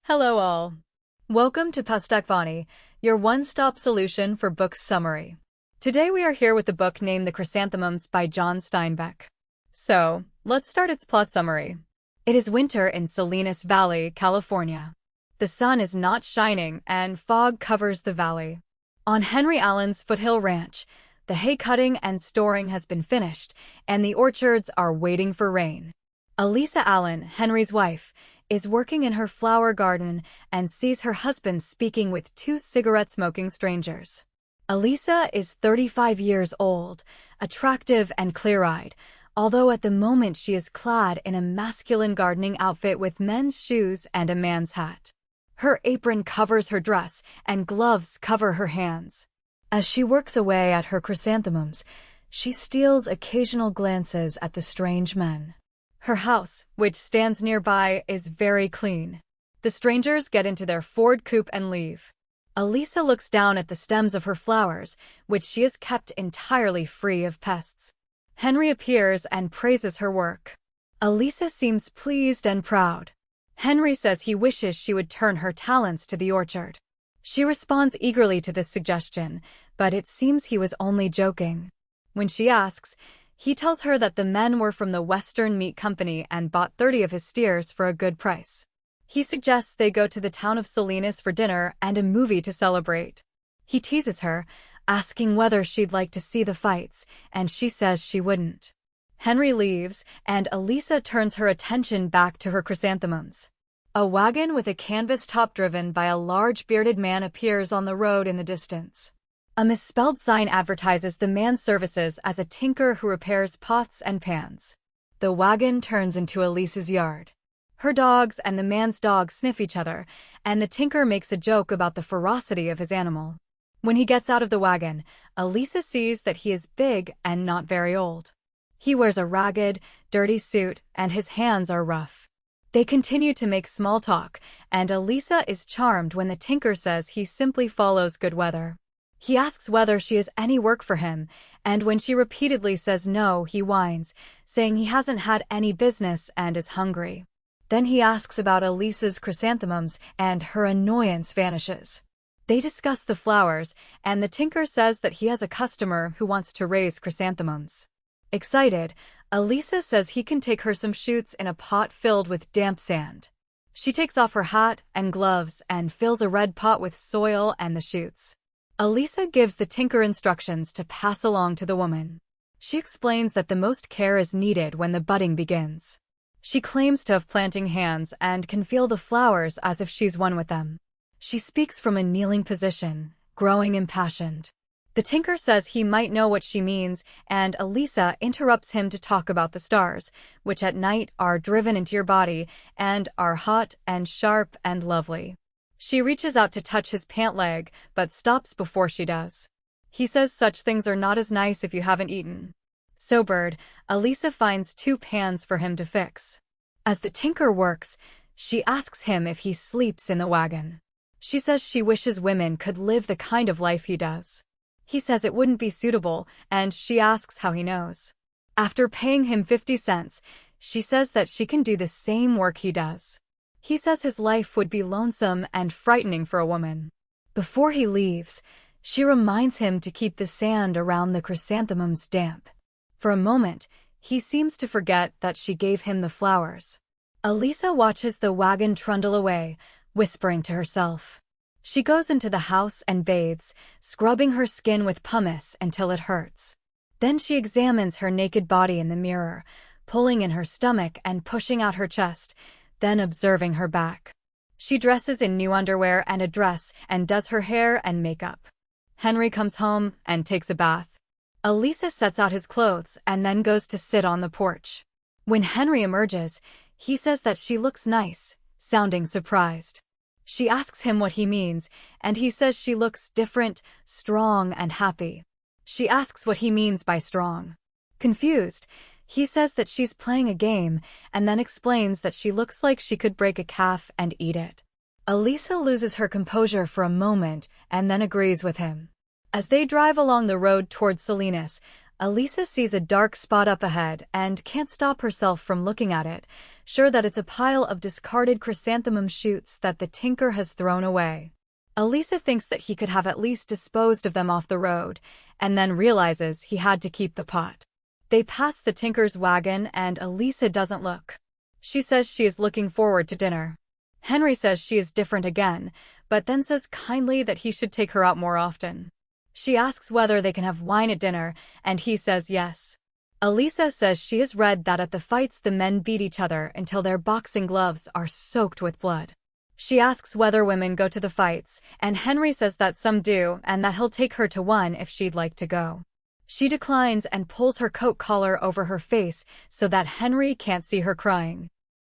Hello all. Welcome to Pustak Vani, your one-stop solution for book summary. Today we are here with the book named The Chrysanthemums by John Steinbeck. So, let's start its plot summary. It is winter in Salinas Valley, California. The sun is not shining and fog covers the valley. On Henry Allen's Foothill Ranch, the hay cutting and storing has been finished, and the orchards are waiting for rain. Elisa Allen, Henry's wife, is working in her flower garden and sees her husband speaking with two cigarette-smoking strangers. Elisa is 35 years old, attractive and clear-eyed, although at the moment she is clad in a masculine gardening outfit with men's shoes and a man's hat. Her apron covers her dress and gloves cover her hands. As she works away at her chrysanthemums, she steals occasional glances at the strange men. Her house, which stands nearby, is very clean. The strangers get into their Ford coupe and leave. Elisa looks down at the stems of her flowers, which she has kept entirely free of pests. Henry appears and praises her work. Elisa seems pleased and proud. Henry says he wishes she would turn her talents to the orchard. She responds eagerly to this suggestion, but it seems he was only joking. When she asks, he tells her that the men were from the Western Meat Company and bought 30 of his steers for a good price. He suggests they go to the town of Salinas for dinner and a movie to celebrate. He teases her, asking whether she'd like to see the fights, and she says she wouldn't. Henry leaves, and Elisa turns her attention back to her chrysanthemums. A wagon with a canvas top driven by a large bearded man appears on the road in the distance. A misspelled sign advertises the man's services as a tinker who repairs pots and pans. The wagon turns into Elisa's yard. Her dogs and the man's dog sniff each other, and the tinker makes a joke about the ferocity of his animal. When he gets out of the wagon, Elisa sees that he is big and not very old. He wears a ragged, dirty suit, and his hands are rough. They continue to make small talk, and Elisa is charmed when the tinker says he simply follows good weather. He asks whether she has any work for him, and when she repeatedly says no, he whines, saying he hasn't had any business and is hungry. Then he asks about Elisa's chrysanthemums, and her annoyance vanishes. They discuss the flowers, and the tinker says that he has a customer who wants to raise chrysanthemums. Excited, Elisa says he can take her some shoots in a pot filled with damp sand. She takes off her hat and gloves and fills a red pot with soil and the shoots. Elisa gives the tinker instructions to pass along to the woman. She explains that the most care is needed when the budding begins. She claims to have planting hands and can feel the flowers as if she's one with them. She speaks from a kneeling position, growing impassioned. The tinker says he might know what she means, and Elisa interrupts him to talk about the stars, which at night are driven into your body and are hot and sharp and lovely. She reaches out to touch his pant leg, but stops before she does. He says such things are not as nice if you haven't eaten. Sobered, Elisa finds 2 pans for him to fix. As the tinker works, she asks him if he sleeps in the wagon. She says she wishes women could live the kind of life he does. He says it wouldn't be suitable, and she asks how he knows. After paying him 50 cents, she says that she can do the same work he does. He says his life would be lonesome and frightening for a woman. Before he leaves, she reminds him to keep the sand around the chrysanthemums damp. For a moment, he seems to forget that she gave him the flowers. Elisa watches the wagon trundle away, whispering to herself. She goes into the house and bathes, scrubbing her skin with pumice until it hurts. Then she examines her naked body in the mirror, pulling in her stomach and pushing out her chest, then observing her back. She dresses in new underwear and a dress and does her hair and makeup. Henry comes home and takes a bath. Elisa sets out his clothes and then goes to sit on the porch. When Henry emerges, he says that she looks nice, sounding surprised. She asks him what he means, and he says she looks different, strong, and happy. She asks what he means by strong. Confused, he says that she's playing a game, and then explains that she looks like she could break a calf and eat it. Elisa loses her composure for a moment and then agrees with him. As they drive along the road towards Salinas, Elisa sees a dark spot up ahead and can't stop herself from looking at it, sure that it's a pile of discarded chrysanthemum shoots that the tinker has thrown away. Elisa thinks that he could have at least disposed of them off the road, and then realizes he had to keep the pot. They pass the tinker's wagon and Elisa doesn't look. She says she is looking forward to dinner. Henry says she is different again, but then says kindly that he should take her out more often. She asks whether they can have wine at dinner, and he says yes. Elisa says she has read that at the fights the men beat each other until their boxing gloves are soaked with blood. She asks whether women go to the fights, and Henry says that some do and that he'll take her to one if she'd like to go. She declines and pulls her coat collar over her face so that Henry can't see her crying.